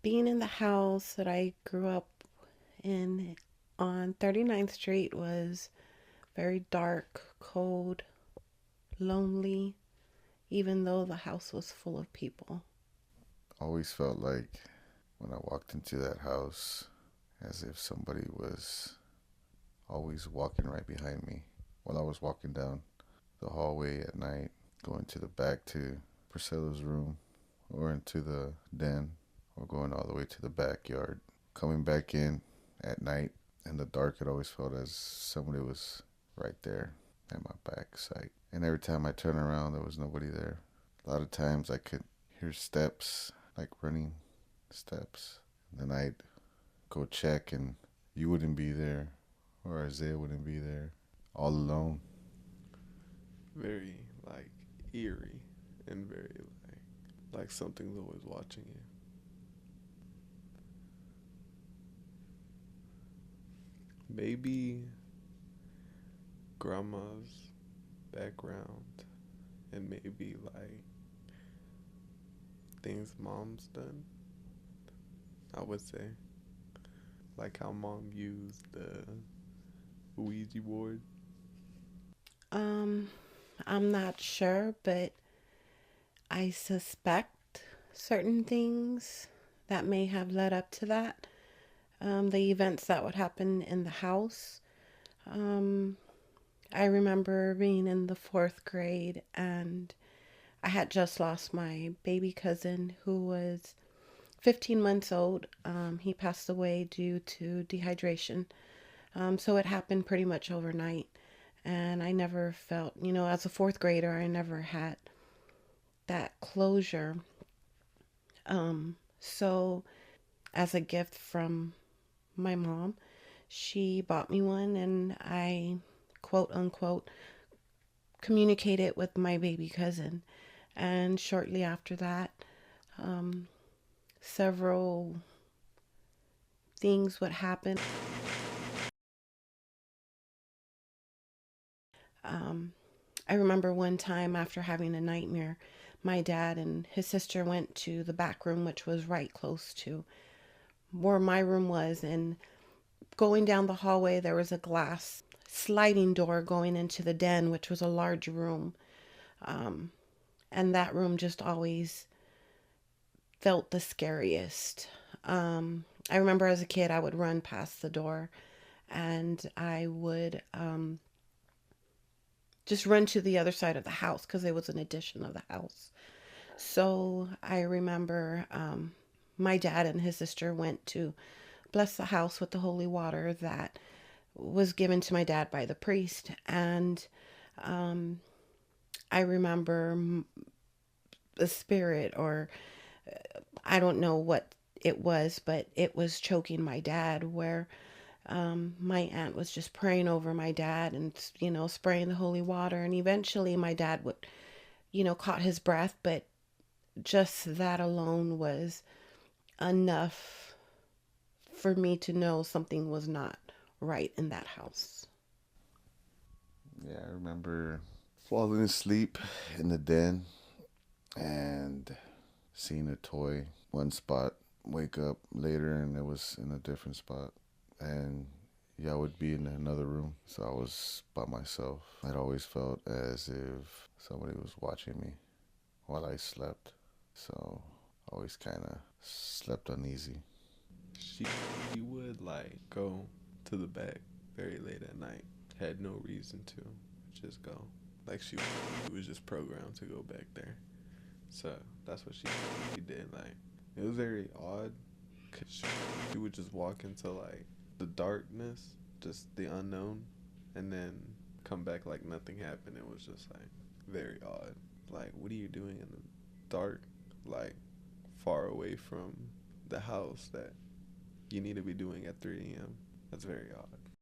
Being in the house that I grew up in on 39th Street was very dark, cold, lonely, even though the house was full of people. Always felt like when I walked into that house as if somebody was always walking right behind me while I was walking down the hallway at night, going to the back to Priscilla's room or into the den or going all the way to the backyard. Coming back in at night in the dark, it always felt as somebody was right there at my backside. And every time I turned around, there was nobody there. A lot of times I could hear steps, like running steps. And then I'd go check and you wouldn't be there or Isaiah wouldn't be there, all alone. Very like eerie and very like something's always watching you. Maybe grandma's background and maybe like things mom's done. I would say like how mom used the Ouija board. Um, I'm not sure, but I suspect certain things that may have led up to that. The events that would happen in the house. Um, I remember being in the fourth grade and I had just lost my baby cousin who was 15 months old. He passed away due to dehydration. So it happened pretty much overnight. And I never felt, as a fourth grader, I never had that closure. So as a gift from my mom, she bought me one and I quote unquote communicated with my baby cousin. And shortly after that, um, several things would happen. Um, I remember one time after having a nightmare, my dad and his sister went to the back room, which was right close to where my room was. And going down the hallway, there was a glass sliding door going into the den, which was a large room. Um, and that room just always felt the scariest. I remember as a kid, I would run past the door and I would just run to the other side of the house because it was an addition of the house. So I remember my dad and his sister went to bless the house with the holy water that was given to my dad by the priest. And um, I remember the spirit, or I don't know what it was, but it was choking my dad, where my aunt was just praying over my dad and, spraying the holy water. And eventually my dad would, caught his breath, but just that alone was enough for me to know something was not right in that house. Yeah, I remember falling asleep in the den and seeing a toy one spot, wake up later and it was in a different spot. And yeah, I would be in another room. So I was by myself. It always felt as if somebody was watching me while I slept. So I always kind of slept uneasy. She would like go to the back very late at night. Had no reason to just go. Like she was just programmed to go back there. So that's what she did. Like it was very odd because she would just walk into like the darkness, just the unknown, and then come back like nothing happened. It was just like very odd. Like what are you doing in the dark? Like far away from the house that you need to be doing at 3 a.m. That's very odd.